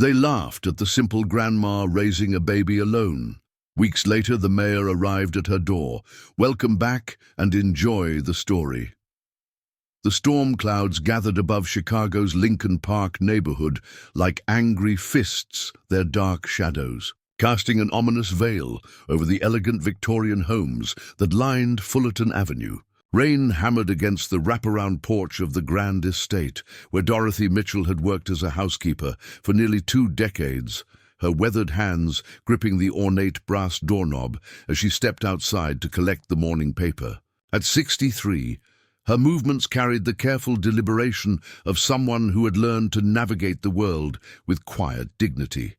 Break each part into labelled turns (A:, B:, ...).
A: They laughed at the simple grandma raising a baby alone. Weeks later, the mayor arrived at her door. "Welcome back and enjoy the story." The storm clouds gathered above Chicago's Lincoln Park neighborhood like angry fists, their dark shadows, casting an ominous veil over the elegant Victorian homes that lined Fullerton Avenue. Rain hammered against the wraparound porch of the grand estate, where Dorothy Mitchell had worked as a housekeeper for nearly 2 decades, her weathered hands gripping the ornate brass doorknob as she stepped outside to collect the morning paper. At 63, her movements carried the careful deliberation of someone who had learned to navigate the world with quiet dignity.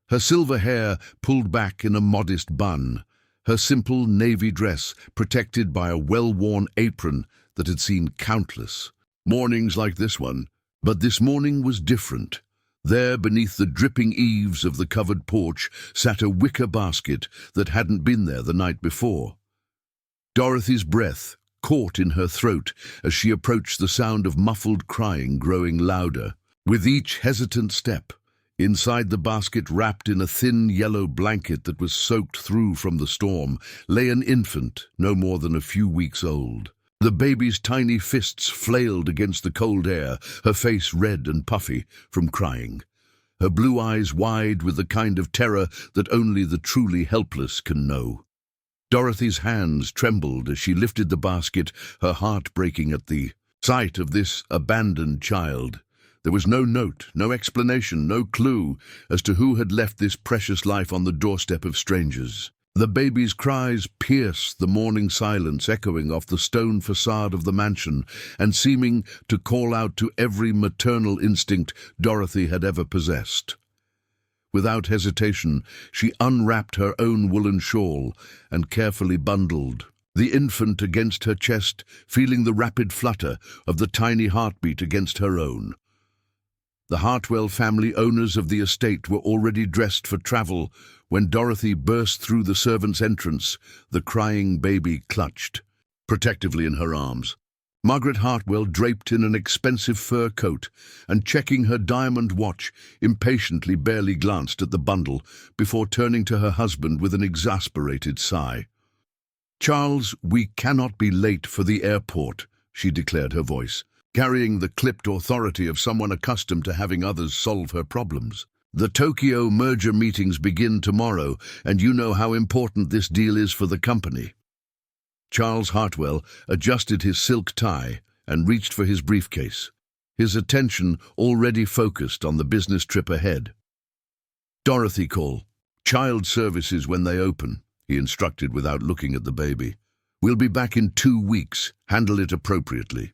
A: Her silver hair pulled back in a modest bun, her simple navy dress protected by a well-worn apron that had seen countless mornings like this one. But this morning was different. There, beneath the dripping eaves of the covered porch, sat a wicker basket that hadn't been there the night before. Dorothy's breath caught in her throat as she approached, the sound of muffled crying growing louder. With each hesitant step, inside the basket, wrapped in a thin yellow blanket that was soaked through from the storm, lay an infant no more than a few weeks old. The baby's tiny fists flailed against the cold air, her face red and puffy from crying, her blue eyes wide with the kind of terror that only the truly helpless can know. Dorothy's hands trembled as she lifted the basket, her heart breaking at the sight of this abandoned child. There was no note, no explanation, no clue as to who had left this precious life on the doorstep of strangers. The baby's cries pierced the morning silence, echoing off the stone facade of the mansion and seeming to call out to every maternal instinct Dorothy had ever possessed. Without hesitation, she unwrapped her own woolen shawl and carefully bundled the infant against her chest, feeling the rapid flutter of the tiny heartbeat against her own. The Hartwell family, owners of the estate, were already dressed for travel when Dorothy burst through the servants' entrance, the crying baby clutched protectively in her arms. Margaret Hartwell, draped in an expensive fur coat and checking her diamond watch, impatiently barely glanced at the bundle before turning to her husband with an exasperated sigh. "Charles, we cannot be late for the airport," she declared, her voice carrying the clipped authority of someone accustomed to having others solve her problems. "The Tokyo merger meetings begin tomorrow, and you know how important this deal is for the company." Charles Hartwell adjusted his silk tie and reached for his briefcase, his attention already focused on the business trip ahead. "Dorothy, call Child Services when they open," he instructed without looking at the baby. "We'll be back in 2 weeks. Handle it appropriately."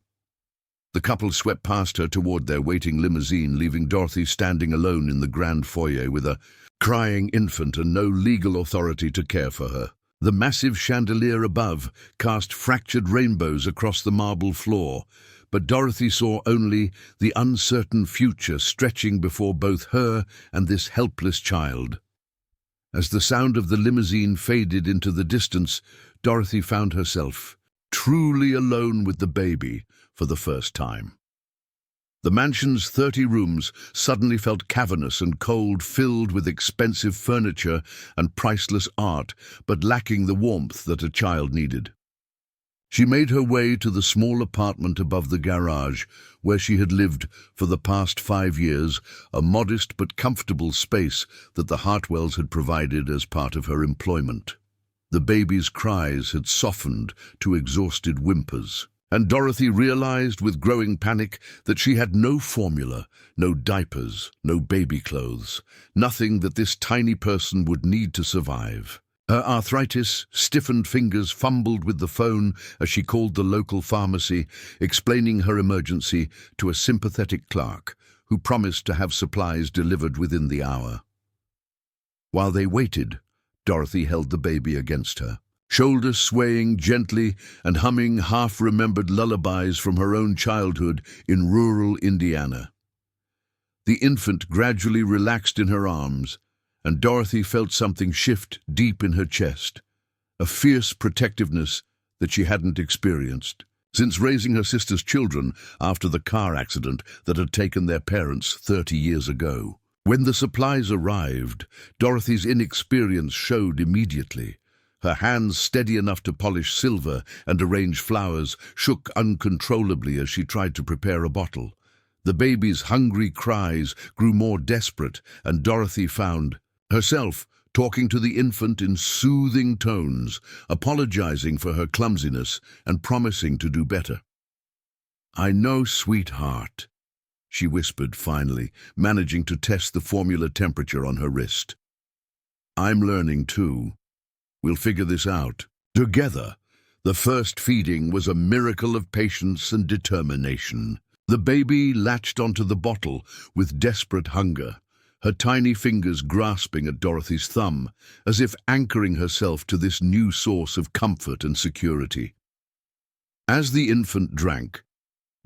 A: The couple swept past her toward their waiting limousine, leaving Dorothy standing alone in the grand foyer with a crying infant and no legal authority to care for her. The massive chandelier above cast fractured rainbows across the marble floor, but Dorothy saw only the uncertain future stretching before both her and this helpless child. As the sound of the limousine faded into the distance, Dorothy found herself truly alone with the baby for the first time. The mansion's 30 rooms suddenly felt cavernous and cold, filled with expensive furniture and priceless art, but lacking the warmth that a child needed. She made her way to the small apartment above the garage, where she had lived for the past 5 years, a modest but comfortable space that the Hartwells had provided as part of her employment. The baby's cries had softened to exhausted whimpers, and Dorothy realized with growing panic that she had no formula, no diapers, no baby clothes, nothing that this tiny person would need to survive. Her arthritis-stiffened fingers fumbled with the phone as she called the local pharmacy, explaining her emergency to a sympathetic clerk who promised to have supplies delivered within the hour. While they waited, Dorothy held the baby against her, shoulders swaying gently and humming half-remembered lullabies from her own childhood in rural Indiana. The infant gradually relaxed in her arms, and Dorothy felt something shift deep in her chest, a fierce protectiveness that she hadn't experienced since raising her sister's children after the car accident that had taken their parents 30 years ago. When the supplies arrived, Dorothy's inexperience showed immediately. Her hands, steady enough to polish silver and arrange flowers, shook uncontrollably as she tried to prepare a bottle. The baby's hungry cries grew more desperate, and Dorothy found herself talking to the infant in soothing tones, apologizing for her clumsiness and promising to do better. "I know, sweetheart," she whispered finally, managing to test the formula temperature on her wrist. "I'm learning too. We'll figure this out together." The first feeding was a miracle of patience and determination. The baby latched onto the bottle with desperate hunger, her tiny fingers grasping at Dorothy's thumb, as if anchoring herself to this new source of comfort and security. As the infant drank,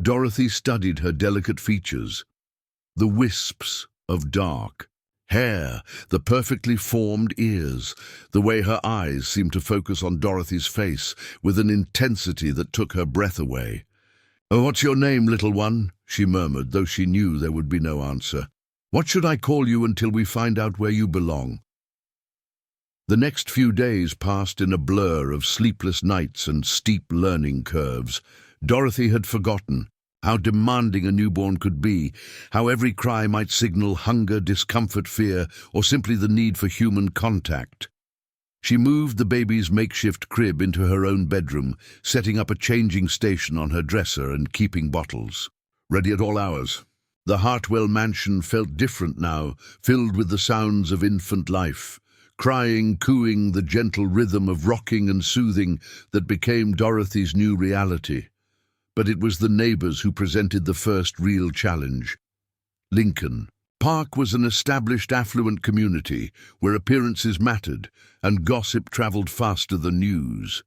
A: Dorothy studied her delicate features, the wisps of dark hair, the perfectly formed ears, the way her eyes seemed to focus on Dorothy's face with an intensity that took her breath away. "Oh, what's your name, little one?" she murmured, though she knew there would be no answer. "What should I call you until we find out where you belong?" The next few days passed in a blur of sleepless nights and steep learning curves. Dorothy had forgotten how demanding a newborn could be, how every cry might signal hunger, discomfort, fear, or simply the need for human contact. She moved the baby's makeshift crib into her own bedroom, setting up a changing station on her dresser and keeping bottles ready at all hours. The Hartwell mansion felt different now, filled with the sounds of infant life, crying, cooing, the gentle rhythm of rocking and soothing that became Dorothy's new reality. But it was the neighbors who presented the first real challenge. Lincoln Park was an established affluent community where appearances mattered and gossip traveled faster than news.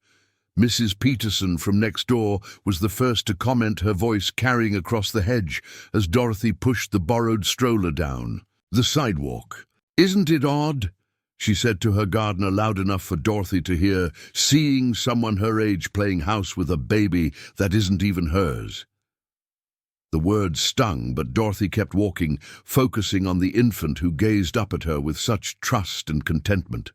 A: Mrs. Peterson from next door was the first to comment, her voice carrying across the hedge as Dorothy pushed the borrowed stroller down the sidewalk. "Isn't it odd?" she said to her gardener loud enough for Dorothy to hear, "seeing someone her age playing house with a baby that isn't even hers." The words stung, but Dorothy kept walking, focusing on the infant who gazed up at her with such trust and contentment.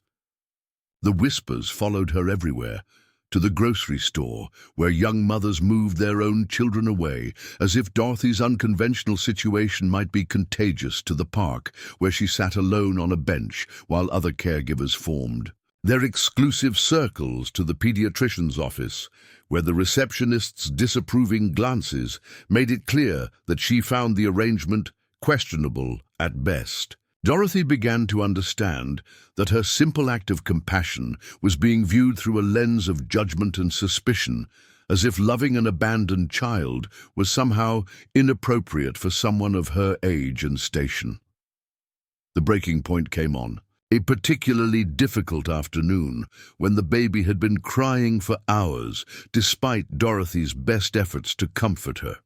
A: The whispers followed her everywhere, to the grocery store, where young mothers moved their own children away, as if Dorothy's unconventional situation might be contagious, to the park, where she sat alone on a bench while other caregivers formed their exclusive circles, to the pediatrician's office, where the receptionist's disapproving glances made it clear that she found the arrangement questionable at best. Dorothy began to understand that her simple act of compassion was being viewed through a lens of judgment and suspicion, as if loving an abandoned child was somehow inappropriate for someone of her age and station. The breaking point came on. A particularly difficult afternoon, when the baby had been crying for hours, despite Dorothy's best efforts to comfort her.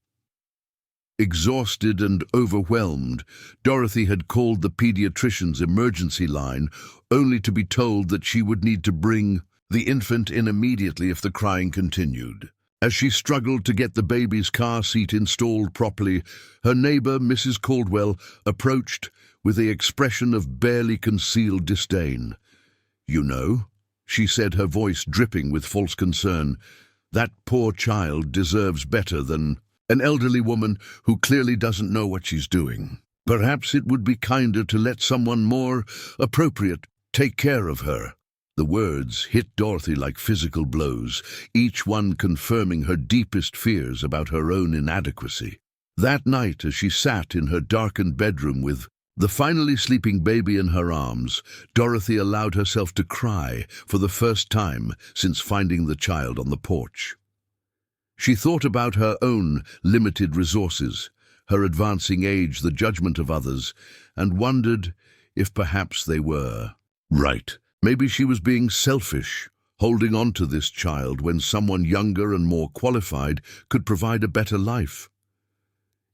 A: Exhausted and overwhelmed, Dorothy had called the pediatrician's emergency line, only to be told that she would need to bring the infant in immediately if the crying continued. As she struggled to get the baby's car seat installed properly, her neighbor, Mrs. Caldwell, approached with the expression of barely concealed disdain. "You know," she said, her voice dripping with false concern, "that poor child deserves better than an elderly woman who clearly doesn't know what she's doing. Perhaps it would be kinder to let someone more appropriate take care of her." The words hit Dorothy like physical blows, each one confirming her deepest fears about her own inadequacy. That night, as she sat in her darkened bedroom with the finally sleeping baby in her arms, Dorothy allowed herself to cry for the first time since finding the child on the porch. She thought about her own limited resources, her advancing age, the judgment of others, and wondered if perhaps they were right. Maybe she was being selfish, holding on to this child when someone younger and more qualified could provide a better life.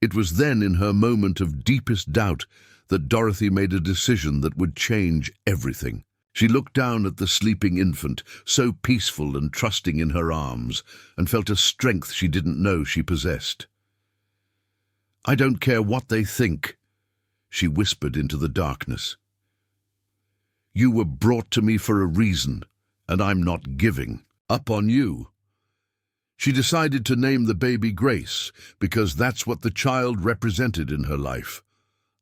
A: It was then, in her moment of deepest doubt, that Dorothy made a decision that would change everything. She looked down at the sleeping infant, so peaceful and trusting in her arms, and felt a strength she didn't know she possessed. "I don't care what they think," she whispered into the darkness. "You were brought to me for a reason, and I'm not giving up on you." She decided to name the baby Grace because that's what the child represented in her life.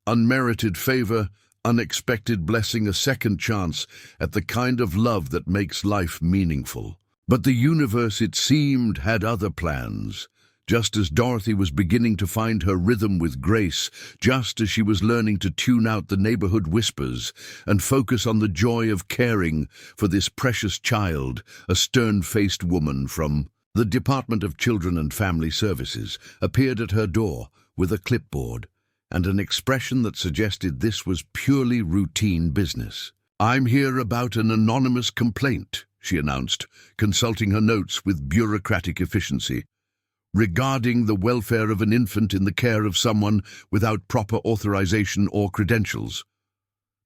A: Unmerited favor, unexpected blessing, a second chance at the kind of love that makes life meaningful. But the universe, it seemed, had other plans. Just as Dorothy was beginning to find her rhythm with Grace, just as she was learning to tune out the neighborhood whispers and focus on the joy of caring for this precious child, a stern-faced woman from the Department of Children and Family Services appeared at her door with a clipboard and an expression that suggested this was purely routine business. "I'm here about an anonymous complaint," she announced, consulting her notes with bureaucratic efficiency, "regarding the welfare of an infant in the care of someone without proper authorization or credentials."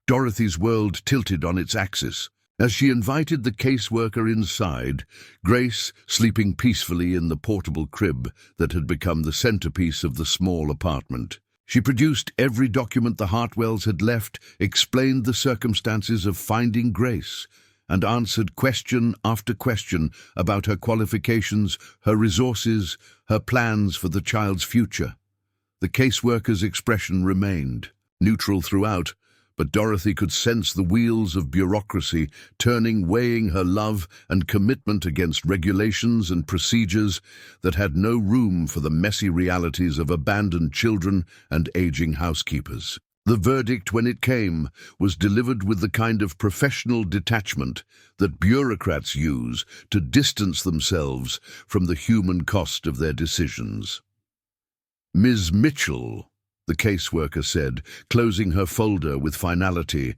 A: Dorothy's world tilted on its axis. As she invited the caseworker inside, Grace, sleeping peacefully in the portable crib that had become the centerpiece of the small apartment, she produced every document the Hartwells had left, explained the circumstances of finding Grace, and answered question after question about her qualifications, her resources, her plans for the child's future. The caseworker's expression remained neutral throughout, but Dorothy could sense the wheels of bureaucracy turning, weighing her love and commitment against regulations and procedures that had no room for the messy realities of abandoned children and aging housekeepers. The verdict, when it came, was delivered with the kind of professional detachment that bureaucrats use to distance themselves from the human cost of their decisions. "Ms. Mitchell," the caseworker said, closing her folder with finality,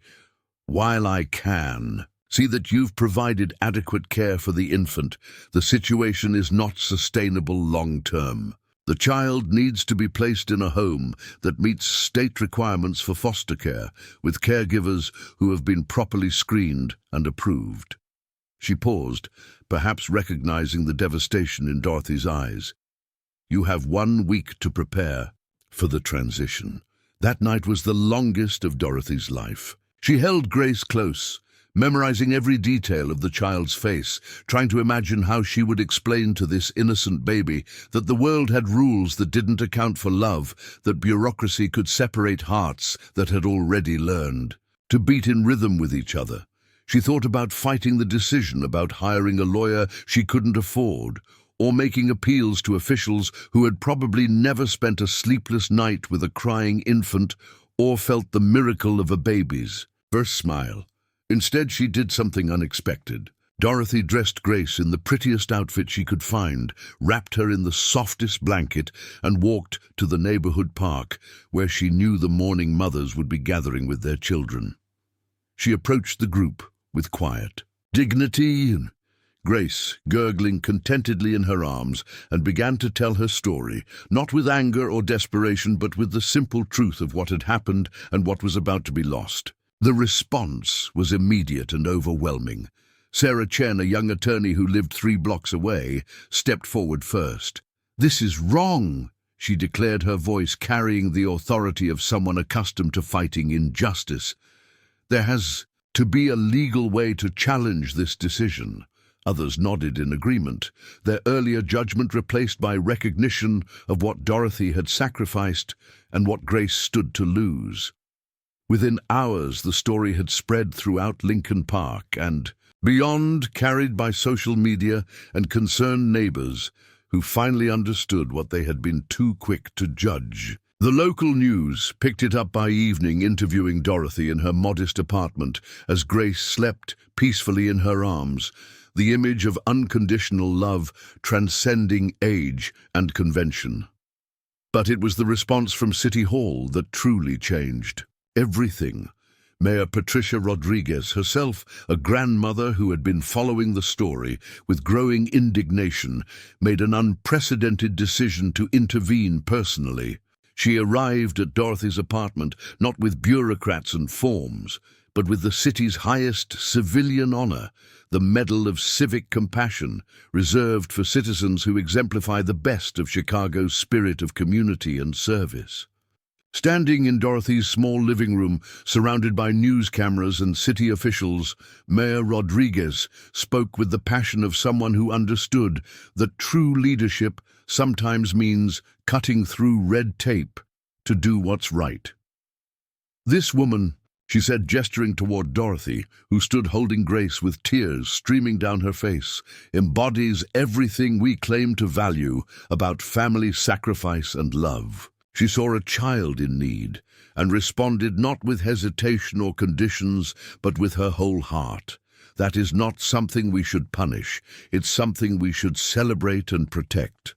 A: "while I can see that you've provided adequate care for the infant, the situation is not sustainable long-term. The child needs to be placed in a home that meets state requirements for foster care, with caregivers who have been properly screened and approved." She paused, perhaps recognizing the devastation in Dorothy's eyes. "You have 1 week to prepare for the transition." That night was the longest of Dorothy's life. She held Grace close, memorizing every detail of the child's face, trying to imagine how she would explain to this innocent baby that the world had rules that didn't account for love, that bureaucracy could separate hearts that had already learned to beat in rhythm with each other. She thought about fighting the decision about hiring a lawyer she couldn't afford, or making appeals to officials who had probably never spent a sleepless night with a crying infant or felt the miracle of a baby's first smile. Instead, she did something unexpected. Dorothy dressed Grace in the prettiest outfit she could find, wrapped her in the softest blanket, and walked to the neighborhood park, where she knew the mourning mothers would be gathering with their children. She approached the group with quiet dignity, Grace gurgling contentedly in her arms, and began to tell her story, not with anger or desperation, but with the simple truth of what had happened and what was about to be lost. The response was immediate and overwhelming. Sarah Chen, a young attorney who lived 3 blocks away, stepped forward first. "This is wrong," she declared, her voice carrying the authority of someone accustomed to fighting injustice. "There has to be a legal way to challenge this decision." Others nodded in agreement, their earlier judgment replaced by recognition of what Dorothy had sacrificed and what Grace stood to lose. Within hours, the story had spread throughout Lincoln Park and beyond, carried by social media and concerned neighbors who finally understood what they had been too quick to judge. The local news picked it up by evening, interviewing Dorothy in her modest apartment as Grace slept peacefully in her arms, the image of unconditional love transcending age and convention. But it was the response from City Hall that truly changed everything. Mayor Patricia Rodriguez, herself a grandmother who had been following the story with growing indignation, made an unprecedented decision to intervene personally. She arrived at Dorothy's apartment not with bureaucrats and forms, but with the city's highest civilian honor, the Medal of Civic Compassion, reserved for citizens who exemplify the best of Chicago's spirit of community and service. Standing in Dorothy's small living room, surrounded by news cameras and city officials, Mayor Rodriguez spoke with the passion of someone who understood that true leadership sometimes means cutting through red tape to do what's right. "This woman," she said, gesturing toward Dorothy, who stood holding Grace with tears streaming down her face, "embodies everything we claim to value about family sacrifice and love." She saw a child in need and responded not with hesitation or conditions, but with her whole heart. That is not something we should punish. It's something we should celebrate and protect.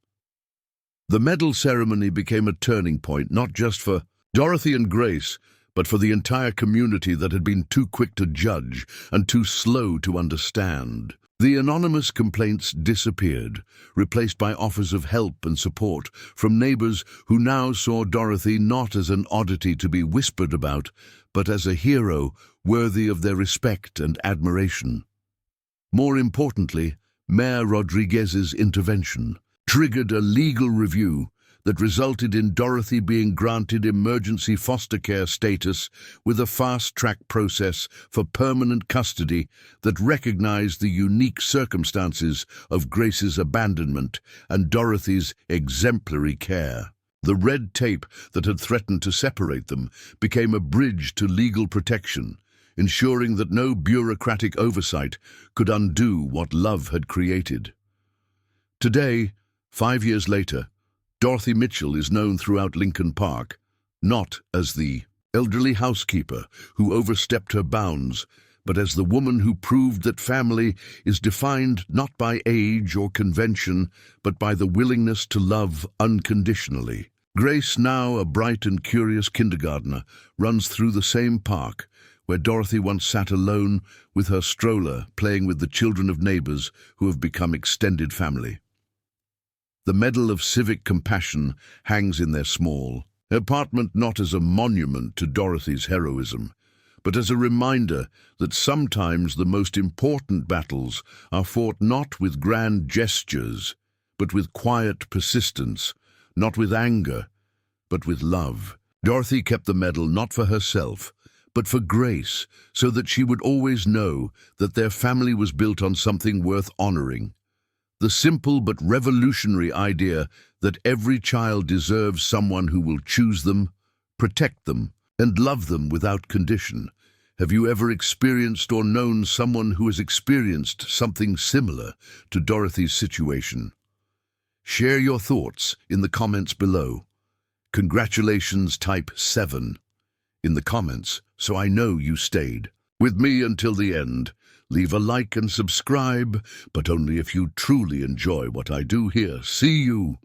A: The medal ceremony became a turning point, not just for Dorothy and Grace, but for the entire community that had been too quick to judge and too slow to understand. The anonymous complaints disappeared, replaced by offers of help and support from neighbors who now saw Dorothy not as an oddity to be whispered about, but as a hero worthy of their respect and admiration. More importantly, Mayor Rodriguez's intervention triggered a legal review that resulted in Dorothy being granted emergency foster care status with a fast-track process for permanent custody that recognized the unique circumstances of Grace's abandonment and Dorothy's exemplary care. The red tape that had threatened to separate them became a bridge to legal protection, ensuring that no bureaucratic oversight could undo what love had created. Today, 5 years later, Dorothy Mitchell is known throughout Lincoln Park, not as the elderly housekeeper who overstepped her bounds, but as the woman who proved that family is defined not by age or convention, but by the willingness to love unconditionally. Grace, now a bright and curious kindergartner, runs through the same park where Dorothy once sat alone with her stroller, playing with the children of neighbors who have become extended family. The Medal of Civic Compassion hangs in their small apartment, not as a monument to Dorothy's heroism, but as a reminder that sometimes the most important battles are fought not with grand gestures, but with quiet persistence, not with anger, but with love. Dorothy kept the medal not for herself, but for Grace, so that she would always know that their family was built on something worth honoring. The simple but revolutionary idea that every child deserves someone who will choose them, protect them, and love them without condition. Have you ever experienced or known someone who has experienced something similar to Dorothy's situation? Share your thoughts in the comments below. Congratulations, type 7 in the comments so I know you stayed with me until the end. Leave a like and subscribe, but only if you truly enjoy what I do here. See you